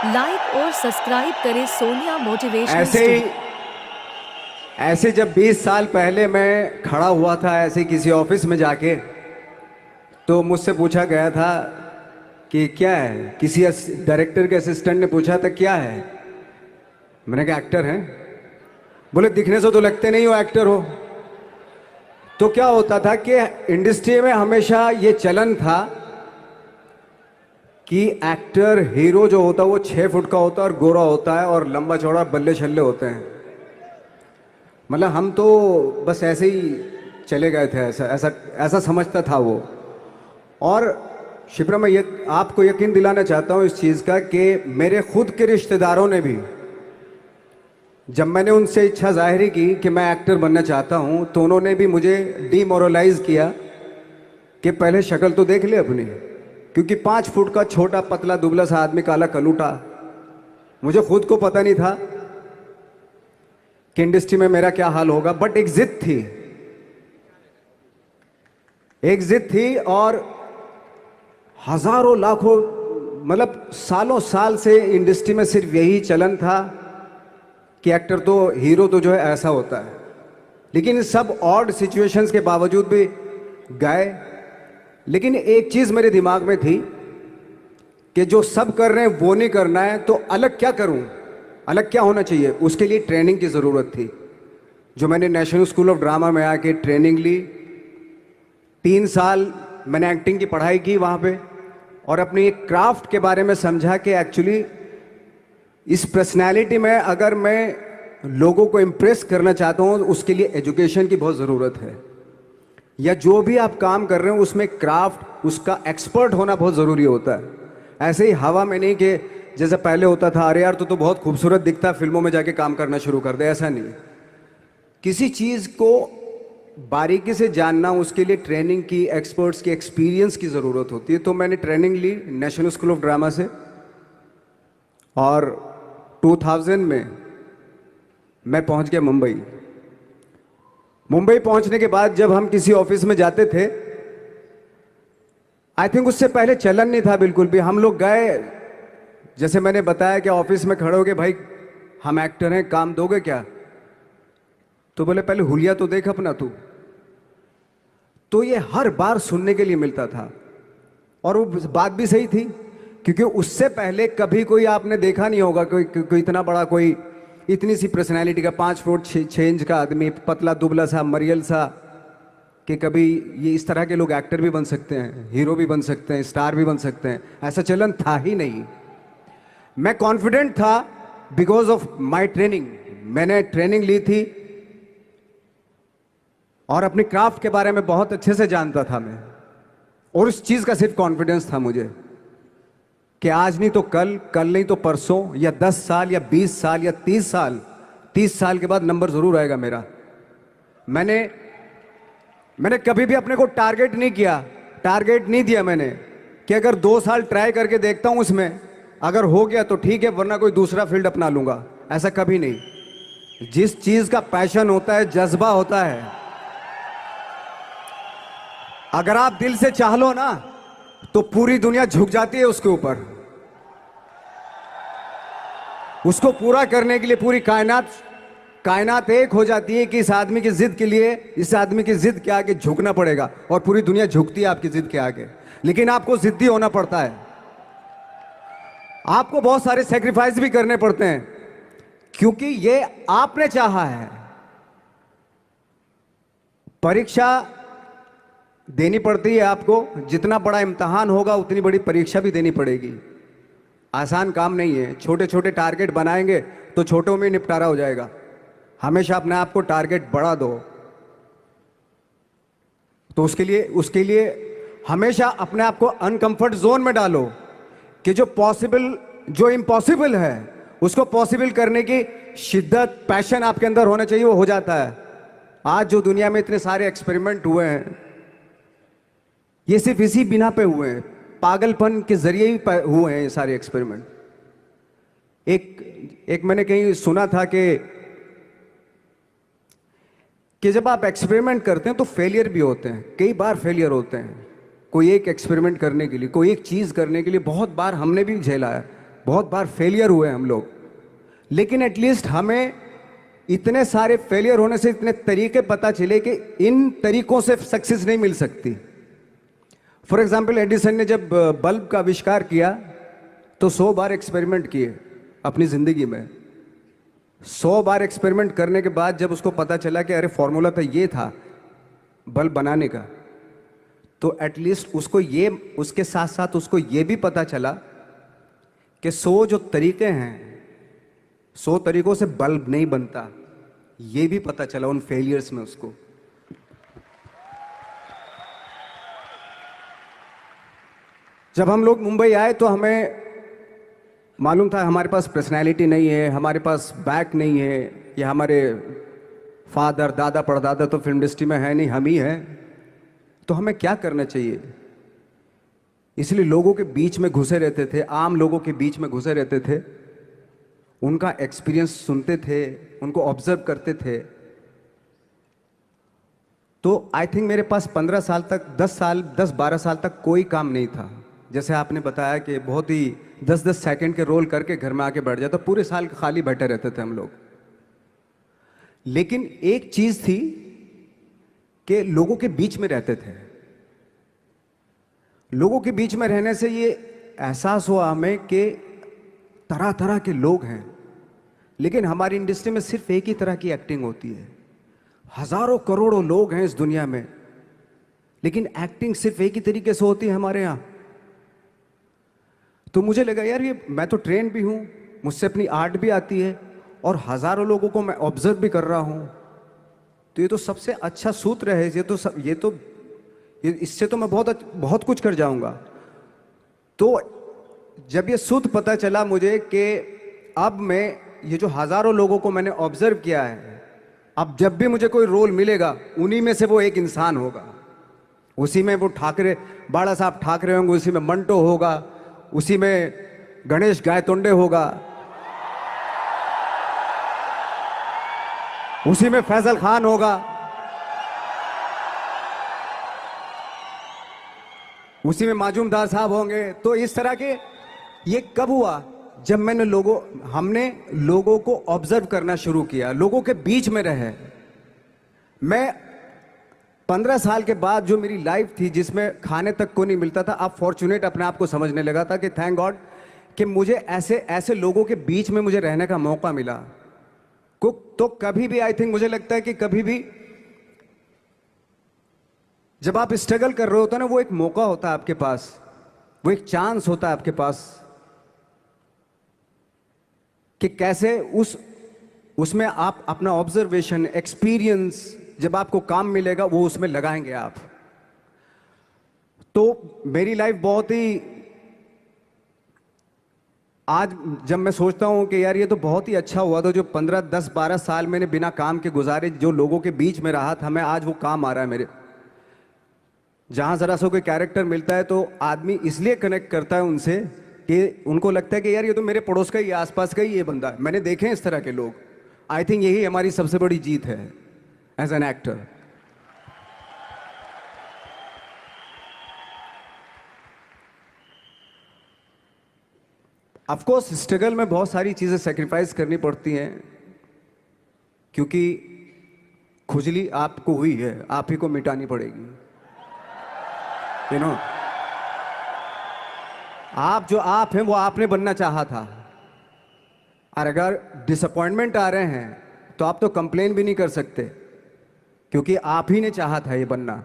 Like और subscribe करें Sonia motivational ऐसे जब 20 साल पहले मैं खड़ा हुआ था ऐसे किसी ऑफिस में जाके, तो मुझसे पूछा गया था कि क्या है। किसी डायरेक्टर के असिस्टेंट ने पूछा था क्या है। मैंने कहा एक्टर हैं। बोले दिखने से तो लगते नहीं हो एक्टर हो। तो क्या होता था कि इंडस्ट्री में हमेशा ये चलन था कि एक्टर हीरो जो होता है वो 6 फुट का होता है और गोरा होता है और लंबा चौड़ा बल्ले छल्ले होते हैं। मतलब हम तो बस ऐसे ही चले गए थे, ऐसा ऐसा ऐसा समझता था वो। और शिप्रा, मैं ये आपको यकीन दिलाना चाहता हूँ इस चीज़ का कि मेरे खुद के रिश्तेदारों ने भी, जब मैंने उनसे इच्छा जाहिर की कि मैं एक्टर बनना चाहता हूँ, तो उन्होंने भी मुझे डीमोरलाइज किया कि पहले शक्ल तो देख ले अपनी। क्योंकि 5 फुट का छोटा पतला दुबला सा आदमी, काला कलूटा, मुझे खुद को पता नहीं था कि इंडस्ट्री में मेरा क्या हाल होगा। बट एक जिद थी, एक जिद थी। और हजारों लाखों, मतलब सालों साल से इंडस्ट्री में सिर्फ यही चलन था कि एक्टर तो, हीरो तो जो है ऐसा होता है। लेकिन इन सब ऑड सिचुएशंस के बावजूद भी गए। लेकिन एक चीज मेरे दिमाग में थी कि जो सब कर रहे हैं वो नहीं करना है, तो अलग क्या करूं, अलग क्या होना चाहिए। उसके लिए ट्रेनिंग की ज़रूरत थी, जो मैंने नेशनल स्कूल ऑफ ड्रामा में आके ट्रेनिंग ली। 3 साल मैंने एक्टिंग की पढ़ाई की वहाँ पे, और अपनी एक क्राफ्ट के बारे में समझा कि एक्चुअली इस पर्सनैलिटी में अगर मैं लोगों को इम्प्रेस करना चाहता हूँ, उसके लिए एजुकेशन की बहुत ज़रूरत है। या जो भी आप काम कर रहे हो उसमें क्राफ्ट, उसका एक्सपर्ट होना बहुत ज़रूरी होता है। ऐसे ही हवा में नहीं कि जैसे पहले होता था, अरे यार तो बहुत खूबसूरत दिखता, फिल्मों में जाके काम करना शुरू कर दे, ऐसा नहीं। किसी चीज़ को बारीकी से जानना, उसके लिए ट्रेनिंग की, एक्सपर्ट्स की, एक्सपीरियंस की ज़रूरत होती है। तो मैंने ट्रेनिंग ली नेशनल स्कूल ऑफ ड्रामा से, और 2000 में मैं पहुंच गया मुंबई। मुंबई पहुंचने के बाद जब हम किसी ऑफिस में जाते थे, आई थिंक उससे पहले चलन नहीं था बिल्कुल भी। हम लोग गए, जैसे मैंने बताया कि ऑफिस में खड़े हो गए, भाई हम एक्टर हैं, काम दोगे क्या। तो बोले पहले हुलिया तो देख अपना तू। तो ये हर बार सुनने के लिए मिलता था, और वो बात भी सही थी। क्योंकि उससे पहले कभी कोई आपने देखा नहीं होगा कोई इतना बड़ा, कोई इतनी सी पर्सनैलिटी का 5 फुट 6 इंच का आदमी, पतला दुबला सा मरियल सा, कि कभी ये इस तरह के लोग एक्टर भी बन सकते हैं, हीरो भी बन सकते हैं, स्टार भी बन सकते हैं। ऐसा चलन था ही नहीं। मैं कॉन्फिडेंट था बिकॉज ऑफ माई ट्रेनिंग। मैंने ट्रेनिंग ली थी और अपनी क्राफ्ट के बारे में बहुत अच्छे से जानता था मैं। और उस चीज़ का सिर्फ कॉन्फिडेंस था मुझे कि आज नहीं तो कल, कल नहीं तो परसों, या 10 साल या 20 साल या 30 साल, 30 साल के बाद नंबर ज़रूर आएगा मेरा। मैंने कभी भी अपने को टारगेट नहीं किया, टारगेट नहीं दिया मैंने कि अगर 2 साल ट्राई करके देखता हूं, उसमें अगर हो गया तो ठीक है, वरना कोई दूसरा फील्ड अपना लूंगा। ऐसा कभी नहीं। जिस चीज़ का पैशन होता है, जज्बा होता है, अगर आप दिल से चाह लो ना, तो पूरी दुनिया झुक जाती है उसके ऊपर। उसको पूरा करने के लिए पूरी कायनात एक हो जाती है कि इस आदमी की जिद के लिए, इस आदमी की जिद के आगे झुकना पड़ेगा। और पूरी दुनिया झुकती है आपकी जिद के आगे, लेकिन आपको जिद्दी होना पड़ता है। आपको बहुत सारे सेक्रीफाइस भी करने पड़ते हैं, क्योंकि ये आपने चाहा है। परीक्षा देनी पड़ती है आपको, जितना बड़ा इम्तहान होगा उतनी बड़ी परीक्षा भी देनी पड़ेगी। आसान काम नहीं है। छोटे छोटे टारगेट बनाएंगे तो छोटों में निपटारा हो जाएगा। हमेशा अपने आप को टारगेट बढ़ा दो। तो उसके लिए हमेशा अपने आप को अनकंफर्ट जोन में डालो कि जो इम्पॉसिबल है उसको पॉसिबल करने की शिद्दत, पैशन आपके अंदर होना चाहिए, वो हो जाता है। आज जो दुनिया में इतने सारे एक्सपेरिमेंट हुए हैं, ये सिर्फ इसी बिना पे हुए हैं, पागलपन के जरिए ही हुए हैं ये सारे एक्सपेरिमेंट। एक मैंने कहीं सुना था कि जब आप एक्सपेरिमेंट करते हैं तो फेलियर भी होते हैं, कई बार फेलियर होते हैं। कोई एक एक्सपेरिमेंट करने के लिए, कोई एक चीज़ करने के लिए बहुत बार हमने भी झेला है, बहुत बार फेलियर हुए हम लोग, लेकिन एटलीस्ट हमें इतने सारे फेलियर होने से इतने तरीके पता चले कि इन तरीकों से सक्सेस नहीं मिल सकती। फॉर एग्जाम्पल, एडिसन ने जब बल्ब का आविष्कार किया तो 100 बार एक्सपेरिमेंट किए अपनी जिंदगी में। 100 बार एक्सपेरिमेंट करने के बाद जब उसको पता चला कि अरे फॉर्मूला तो ये था बल्ब बनाने का, तो एटलीस्ट उसको ये, उसके साथ साथ उसको ये भी पता चला कि 100 जो तरीके हैं, 100 तरीकों से बल्ब नहीं बनता, ये भी पता चला उन फेलियर्स में उसको। जब हम लोग मुंबई आए तो हमें मालूम था हमारे पास पर्सनैलिटी नहीं है, हमारे पास बैक नहीं है, या हमारे फादर दादा परदादा तो फिल्म इंडस्ट्री में है नहीं, हम ही हैं, तो हमें क्या करना चाहिए। इसलिए लोगों के बीच में घुसे रहते थे, आम लोगों के बीच में घुसे रहते थे, उनका एक्सपीरियंस सुनते थे, उनको ऑब्जर्व करते थे। तो आई थिंक मेरे पास 15 साल तक, 10-12 साल तक कोई काम नहीं था। जैसे आपने बताया कि बहुत ही 10-10 सेकंड के रोल करके घर में आके बैठ जाता, पूरे साल खाली बैठे रहते थे हम लोग। लेकिन एक चीज थी कि लोगों के बीच में रहते थे। लोगों के बीच में रहने से ये एहसास हुआ हमें कि तरह तरह के लोग हैं, लेकिन हमारी इंडस्ट्री में सिर्फ एक ही तरह की एक्टिंग होती है। हजारों करोड़ों लोग हैं इस दुनिया में, लेकिन एक्टिंग सिर्फ एक ही तरीके से होती है हमारे यहाँ। तो मुझे लगा यार, ये मैं तो ट्रेन भी हूं, मुझसे अपनी आर्ट भी आती है, और हजारों लोगों को मैं ऑब्जर्व भी कर रहा हूं, तो ये तो सबसे अच्छा सूत्र है। इससे तो मैं बहुत कुछ कर जाऊंगा। तो जब ये सूत्र पता चला मुझे कि अब मैं ये जो हजारों लोगों को मैंने ऑब्जर्व किया है, अब जब भी मुझे कोई रोल मिलेगा उन्हीं में से वो एक इंसान होगा। उसी में वो ठाकरे, बाला साहब ठाकरे होंगे, उसी में मंटो होगा, उसी में गणेश गायतोंडे होगा, उसी में फैजल खान होगा, उसी में माजूमदार साहब होंगे। तो इस तरह के, ये कब हुआ? जब हमने लोगों को ऑब्जर्व करना शुरू किया, लोगों के बीच में रहे। मैं 15 साल के बाद जो मेरी लाइफ थी जिसमें खाने तक को नहीं मिलता था, अब फॉर्चुनेट अपने आप को समझने लगा था कि थैंक गॉड कि मुझे ऐसे लोगों के बीच में मुझे रहने का मौका मिला। तो कभी भी, आई थिंक मुझे लगता है कि कभी भी जब आप स्ट्रगल कर रहे होते हो ना, वो एक मौका होता है आपके पास, वो एक चांस होता है आपके पास कि कैसे उसमें आप अपना ऑब्जर्वेशन, एक्सपीरियंस, जब आपको काम मिलेगा वो उसमें लगाएंगे आप। तो मेरी लाइफ बहुत ही, आज जब मैं सोचता हूं कि यार ये तो बहुत ही अच्छा हुआ था जो 15, 10, 12 साल मैंने बिना काम के गुजारे, जो लोगों के बीच में रहा था मैं, आज वो काम आ रहा है मेरे। जहां जरा सा कोई कैरेक्टर मिलता है तो आदमी इसलिए कनेक्ट करता है उनसे कि उनको लगता है कि यार ये तो मेरे पड़ोस का ही, आसपास का ही ये बंदा है। मैंने देखे हैं इस तरह के लोग। आई थिंक यही हमारी सबसे बड़ी जीत है as an actor. Of course struggle में बहुत सारी चीजें सेक्रीफाइस करनी पड़ती हैं, क्योंकि खुजली आपको हुई है, आप ही को मिटानी पड़ेगी। यू नो, आप जो आप हैं वो आपने बनना चाहा था, और अगर डिसअपॉइंटमेंट आ रहे हैं तो आप तो कंप्लेन भी नहीं कर सकते, क्योंकि आप ही ने चाहा था ये बनना।